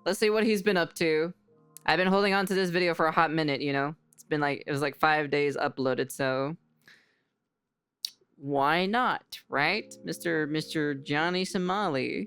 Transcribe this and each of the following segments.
Let's see what he's been up to. I've been holding on to this video for a hot minute, you know? It's been like, it was like 5 days uploaded, so... Why not, right? Mr. Johnny Somali.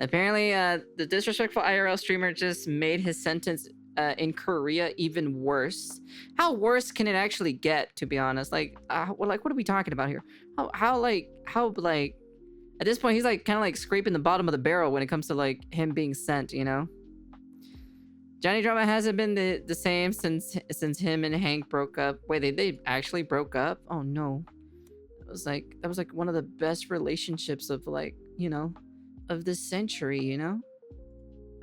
Apparently, the disrespectful IRL streamer just made his sentence in Korea even worse. How worse can it actually get, to be honest? Like, what are we talking about here? How at this point, he's like kind of like scraping the bottom of the barrel when it comes to like him being sent, you know? Johnny Drama hasn't been the same since him and Hank broke up. Wait, they actually broke up? Oh no. That was like one of the best relationships of like, you know, of this century, you know?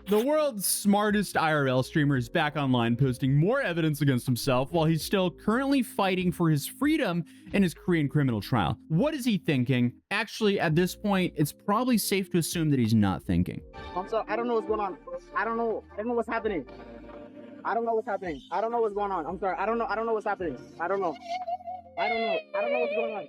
The world's smartest IRL streamer is back online posting more evidence against himself while he's still currently fighting for his freedom in his Korean criminal trial. What is he thinking? Actually, at this point, it's probably safe to assume that he's not thinking. I'm sorry, I don't know what's going on. I don't know what's happening. I don't know what's happening. I don't know what's going on. I'm sorry. I don't know what's happening. I don't know what's going on.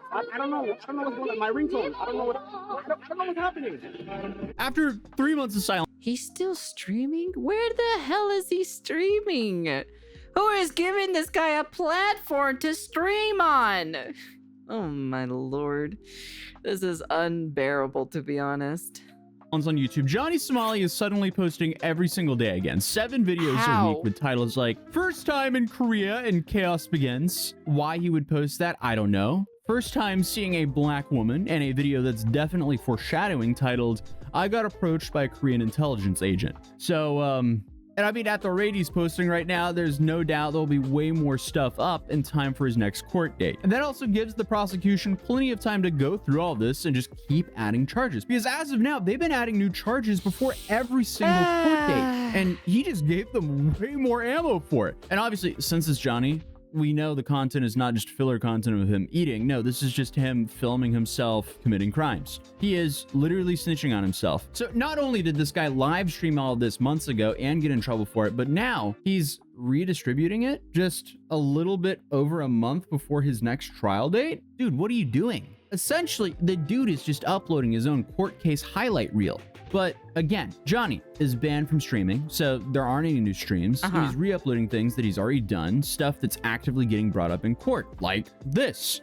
I don't know what's going on. My ringtone. I don't know what's happening. After 3 months of silence, He's still streaming? Where the hell is he streaming? Who is giving this guy a platform to stream on? Oh my lord. This is unbearable, to be honest. on YouTube, Johnny Somali is suddenly posting every single day again. 7 videos a week with titles like "First time in Korea and chaos begins." Why he would post that, I don't know. First time seeing a black woman, and a video that's definitely foreshadowing titled "I got approached by a Korean intelligence agent." So, and I mean, at the rate he's posting right now, there's no doubt there'll be way more stuff up in time for his next court date. And that also gives the prosecution plenty of time to go through all this and just keep adding charges. Because as of now, they've been adding new charges before every single court date. And he just gave them way more ammo for it. And obviously, since it's Johnny, we know the content is not just filler content of him eating. No, this is just him filming himself committing crimes. He is literally snitching on himself. So not only did this guy live stream all of this months ago and get in trouble for it, but now he's redistributing it just a little bit over a month before his next trial date. Dude, what are you doing? Essentially, the dude is just uploading his own court case highlight reel. But again, Johnny is banned from streaming, so there aren't any new streams. So he's re-uploading things that he's already done, stuff that's actively getting brought up in court, like this.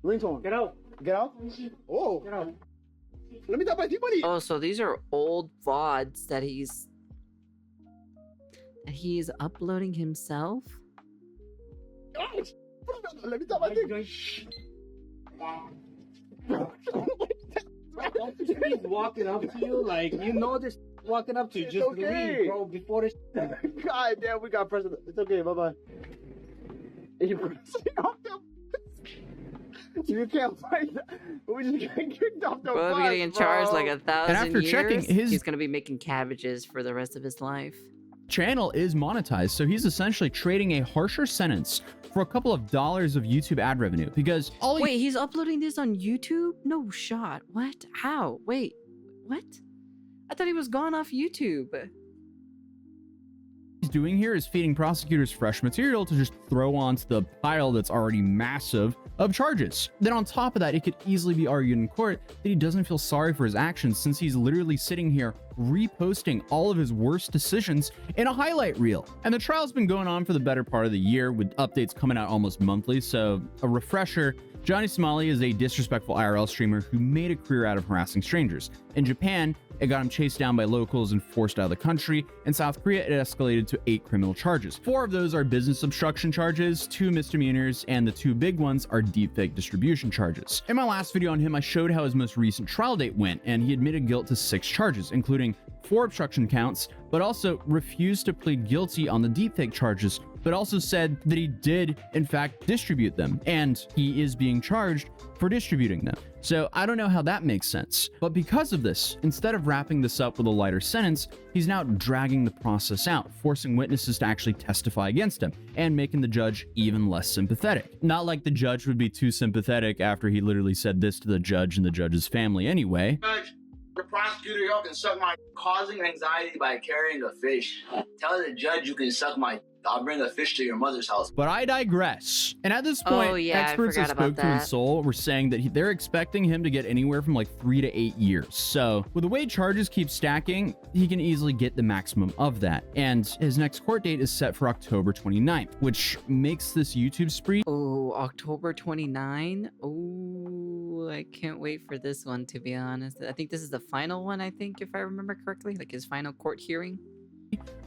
Ringtone, get out. Get out. Oh, get out. Let me tap my money. Oh, so these are old Vods that he's uploading himself? Let me tap my thing. He's walking up to you like, you know this walking up to you. Just leave, bro, before this. God damn, we got president. It's okay, bye-bye. You can't fight that. We just get kicked off the bus, getting in charge like 1,000 and after years, checking he's gonna be making cabbages for the rest of his life. Channel is monetized, so he's essentially trading a harsher sentence for a couple of dollars of YouTube ad revenue, because Wait, he's uploading this on YouTube? No shot. What? How? Wait, what? I thought he was gone off YouTube. He's doing here is feeding prosecutors fresh material to just throw onto the pile that's already massive of charges. Then on top of that, it could easily be argued in court that he doesn't feel sorry for his actions, since he's literally sitting here reposting all of his worst decisions in a highlight reel. And the trial's been going on for the better part of the year, with updates coming out almost monthly. So a refresher: Johnny Somali is a disrespectful IRL streamer who made a career out of harassing strangers. In Japan, it got him chased down by locals and forced out of the country. In South Korea, it escalated to 8 criminal charges. 4 of those are business obstruction charges, 2 misdemeanors, and the 2 big ones are deepfake distribution charges. In my last video on him, I showed how his most recent trial date went, and he admitted guilt to 6 charges, including 4 obstruction counts, but also refused to plead guilty on the deepfake charges, but also said that he did, in fact, distribute them, and he is being charged for distributing them. So I don't know how that makes sense. But because of this, instead of wrapping this up with a lighter sentence, he's now dragging the process out, forcing witnesses to actually testify against him, and making the judge even less sympathetic. Not like the judge would be too sympathetic after he literally said this to the judge and the judge's family anyway. Judge, the prosecutor, y'all can suck my causing anxiety by carrying a fish. Tell the judge you can suck my I'll bring the fish to your mother's house. But I digress. And at this point, Oh, yeah, I experts I forgot about spoke to in that. Seoul were saying that they're expecting him to get anywhere from like 3 to 8 years. So with the way charges keep stacking, he can easily get the maximum of that. And his next court date is set for October 29th, which makes this YouTube spree Oh, October 29. Oh, I can't wait for this one, to be honest. I think this is the final one, I think, if I remember correctly, like his final court hearing.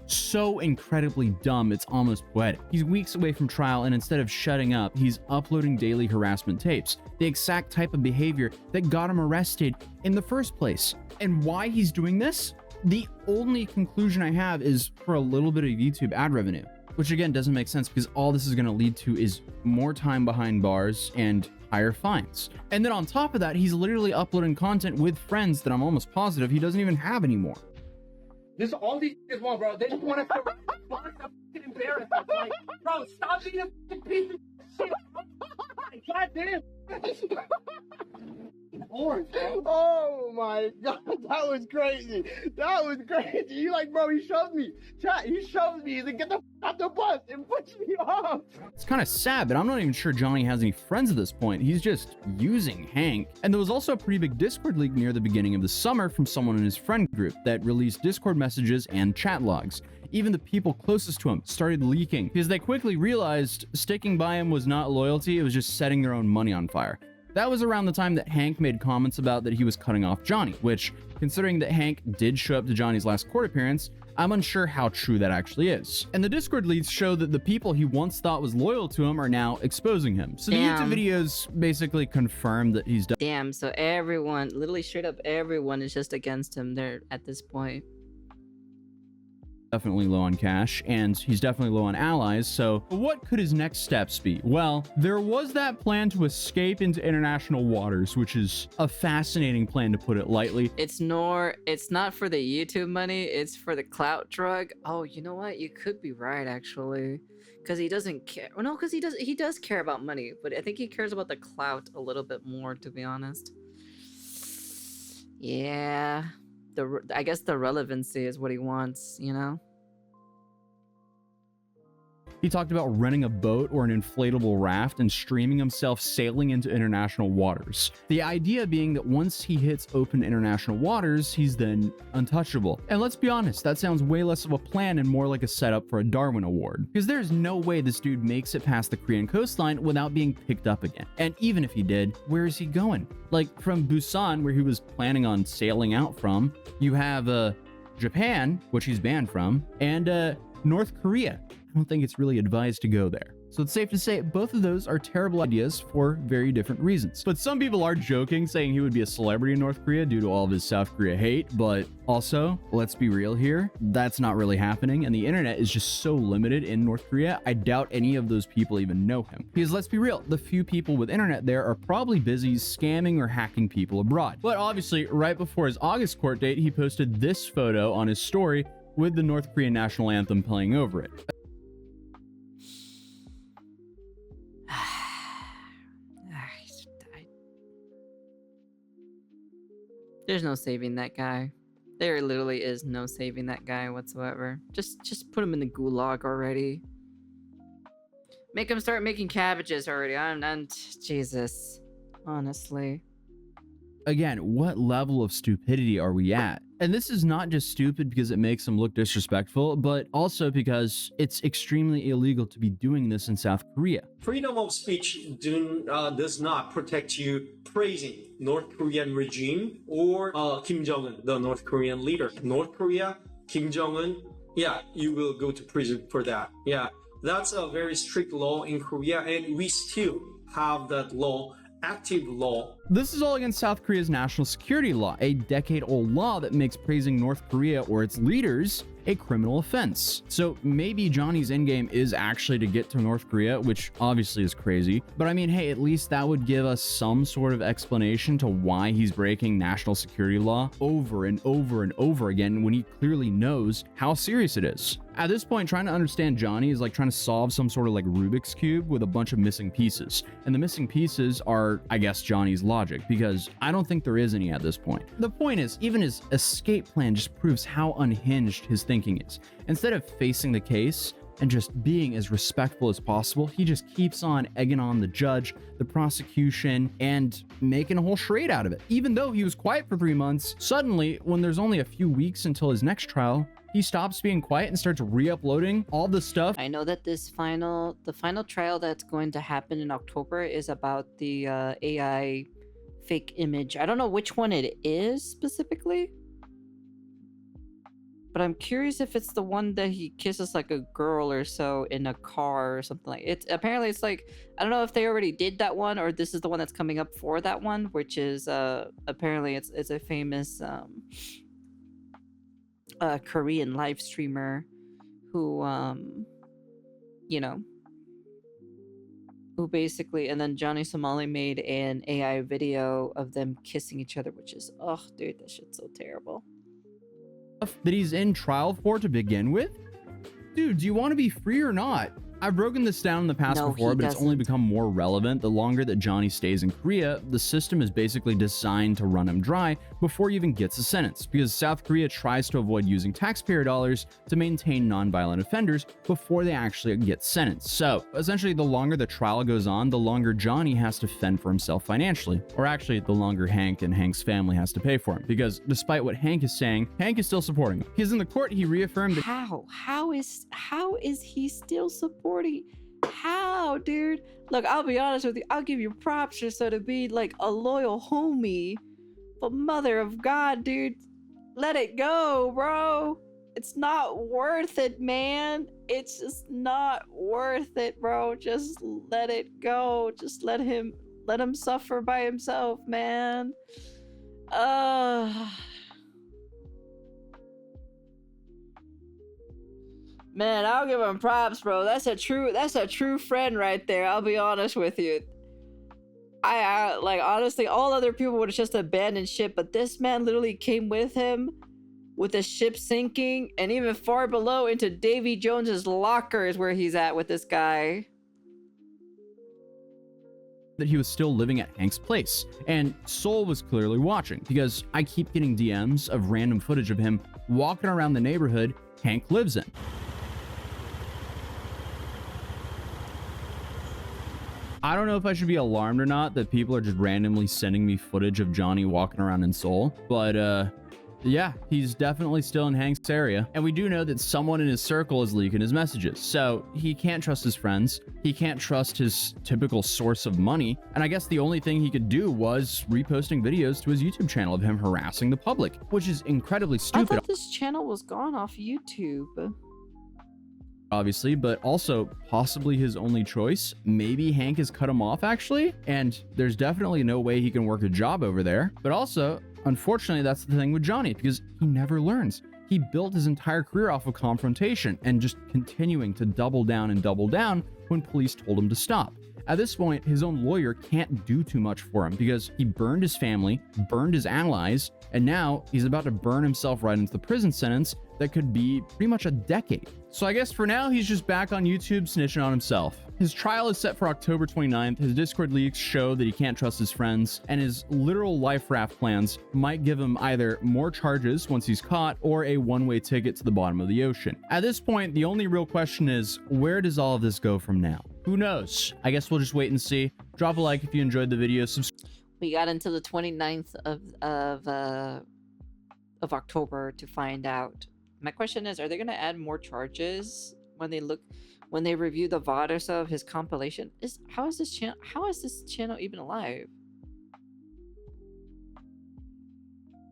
so incredibly dumb, it's almost poetic. He's weeks away from trial, and instead of shutting up, he's uploading daily harassment tapes, the exact type of behavior that got him arrested in the first place. And why he's doing this? The only conclusion I have is for a little bit of YouTube ad revenue, which again doesn't make sense because all this is going to lead to is more time behind bars and higher fines. And then on top of that, he's literally uploading content with friends that I'm almost positive he doesn't even have anymore. This is all these niggas want, bro. They just want us to fucking embarrass us. Like, bro, stop being a fucking piece of shit. God damn. Orange, bro. Oh my god, that was crazy. That was crazy. You like, bro, he shoved me. Chat, he shoved me. He's like, get the f out the bus and push me off. It's kind of sad, but I'm not even sure Johnny has any friends at this point. He's just using Hank. And there was also a pretty big Discord leak near the beginning of the summer from someone in his friend group that released Discord messages and chat logs. Even the people closest to him started leaking because they quickly realized sticking by him was not loyalty, it was just setting their own money on fire. That was around the time that Hank made comments about that he was cutting off Johnny, which, considering that Hank did show up to Johnny's last court appearance, I'm unsure how true that actually is. And the Discord leads show that the people he once thought was loyal to him are now exposing him. So the Damn. YouTube videos basically confirm that he's done. Damn, so everyone, literally straight up everyone is just against him there at this point. Definitely low on cash, and he's definitely low on allies, so what could his next steps be? Well, there was that plan to escape into international waters, which is a fascinating plan to put it lightly. It's not for the YouTube money, it's for the clout drug. Oh, you know what? You could be right, actually. Because he doesn't care. Well, no, because he does care about money, but I think he cares about the clout a little bit more, to be honest. Yeah. I guess the relevancy is what he wants, you know? He talked about renting a boat or an inflatable raft and streaming himself sailing into international waters. The idea being that once he hits open international waters, he's then untouchable. And let's be honest, that sounds way less of a plan and more like a setup for a Darwin Award. Because there's no way this dude makes it past the Korean coastline without being picked up again. And even if he did, where is he going? Like from Busan, where he was planning on sailing out from, you have Japan, which he's banned from, and North Korea. I don't think it's really advised to go there. So it's safe to say both of those are terrible ideas for very different reasons. But some people are joking, saying he would be a celebrity in North Korea due to all of his South Korea hate. But also, let's be real here, that's not really happening. And the internet is just so limited in North Korea, I doubt any of those people even know him. Because let's be real, the few people with internet there are probably busy scamming or hacking people abroad. But obviously, right before his August court date, he posted this photo on his story with the North Korean national anthem playing over it. There's no saving that guy. There literally is no saving that guy whatsoever. Just put him in the gulag already. Make him start making cabbages already. I'm Jesus. Honestly. Again, what level of stupidity are we at? And this is not just stupid because it makes him look disrespectful, but also because it's extremely illegal to be doing this in South Korea. Freedom of speech does not protect you praising North Korean regime or Kim Jong-un, the North Korean leader. North Korea, Kim Jong-un, yeah, you will go to prison for that. Yeah, that's a very strict law in Korea, and we still have that law, active law. This is all against South Korea's national security law, a decade-old law that makes praising North Korea or its leaders a criminal offense. So maybe Johnny's endgame is actually to get to North Korea, which obviously is crazy. But I mean, hey, at least that would give us some sort of explanation to why he's breaking national security law over and over and over again when he clearly knows how serious it is. At this point, trying to understand Johnny is like trying to solve some sort of like Rubik's Cube with a bunch of missing pieces. And the missing pieces are, I guess, Johnny's logic, because I don't think there is any at this point. The point is, even his escape plan just proves how unhinged his thinking is. Instead of facing the case, and just being as respectful as possible, he just keeps on egging on the judge, the prosecution, and making a whole charade out of it. Even though he was quiet for 3 months, suddenly, when there's only a few weeks until his next trial, he stops being quiet and starts re-uploading all the stuff. I know that the final trial that's going to happen in October is about the AI fake image. I don't know which one it is specifically, but I'm curious if it's the one that he kisses like a girl or so in a car or something like it. Apparently it's like, I don't know if they already did that one or this is the one that's coming up for that one, which is apparently it's a famous Korean live streamer who you know, who basically, and then Johnny Somali made an AI video of them kissing each other, which is, oh dude, that shit's so terrible. That he's in trial for to begin with? Dude, do you want to be free or not? I've broken this down in the past before, but it's only become more relevant the longer that Johnny stays in Korea. The system is basically designed to run him dry before he even gets a sentence, because South Korea tries to avoid using taxpayer dollars to maintain non-violent offenders before they actually get sentenced. So essentially, the longer the trial goes on, the longer Johnny has to fend for himself financially, or actually the longer Hank and Hank's family has to pay for him, because despite what Hank is saying, Hank is still supporting him. Because in the court, he reaffirmed that How is he still supporting? How, dude? Look, I'll be honest with you. I'll give you props just so to be like a loyal homie. But mother of God, dude, let it go, bro. It's not worth it, man. It's just not worth it, bro. Just let it go. Just let him suffer by himself, man. Man, I'll give him props, bro. That's a true friend right there. I'll be honest with you. I like, honestly, all other people would have just abandoned ship, but this man literally came with him with the ship sinking, and even far below into Davy Jones's locker is where he's at with this guy. that he was still living at Hank's place, and Soul was clearly watching, because I keep getting DMs of random footage of him walking around the neighborhood Hank lives in. I don't know if I should be alarmed or not that people are just randomly sending me footage of Johnny walking around in Seoul, but yeah, he's definitely still in Hank's area. And we do know that someone in his circle is leaking his messages, so he can't trust his friends. He can't trust his typical source of money. And I guess the only thing he could do was reposting videos to his YouTube channel of him harassing the public, which is incredibly stupid. I thought this channel was gone off YouTube. Obviously, but also possibly his only choice. Maybe Hank has cut him off, actually, and there's definitely no way he can work a job over there. But also, unfortunately, that's the thing with Johnny, because he never learns. He built his entire career off of confrontation and just continuing to double down when police told him to stop. At this point, his own lawyer can't do too much for him because he burned his family, burned his allies, and now he's about to burn himself right into the prison sentence that could be pretty much a decade. So I guess for now, he's just back on YouTube snitching on himself. His trial is set for October 29th. His Discord leaks show that he can't trust his friends, and his literal life raft plans might give him either more charges once he's caught or a one-way ticket to the bottom of the ocean. At this point, the only real question is, where does all of this go from now? Who knows? I guess we'll just wait and see. Drop a like if you enjoyed the video. We got until the 29th of October to find out. My question is, are they going to add more charges when they review the VOD or so of his compilation? How is this channel even alive?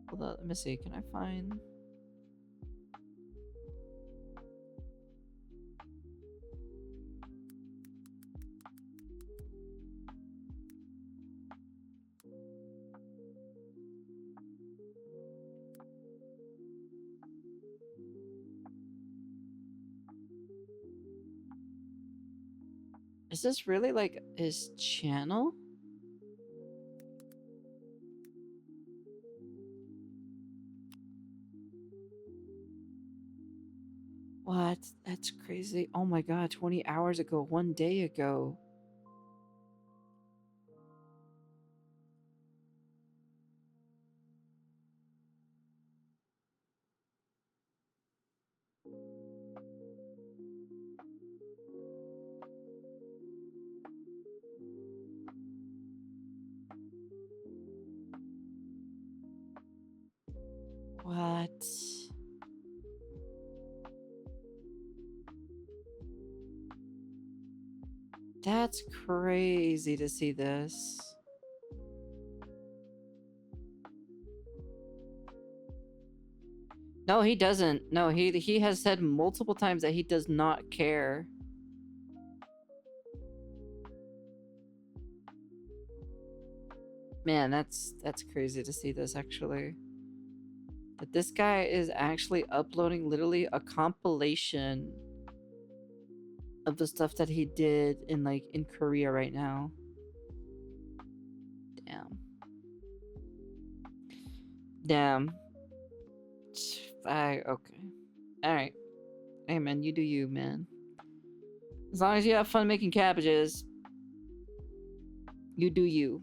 Hold on, let me see. Can I find? Is this really like his channel? What? That's crazy. Oh my god, 20 hours ago, 1 day ago. What? That's crazy to see this. No, he doesn't. No, he has said multiple times that he does not care. Man, that's crazy to see this actually. That this guy is actually uploading literally a compilation of the stuff that he did in in Korea right now. Damn. Damn. Okay. Alright. Hey man, you do you, man. As long as you have fun making cabbages, you do you.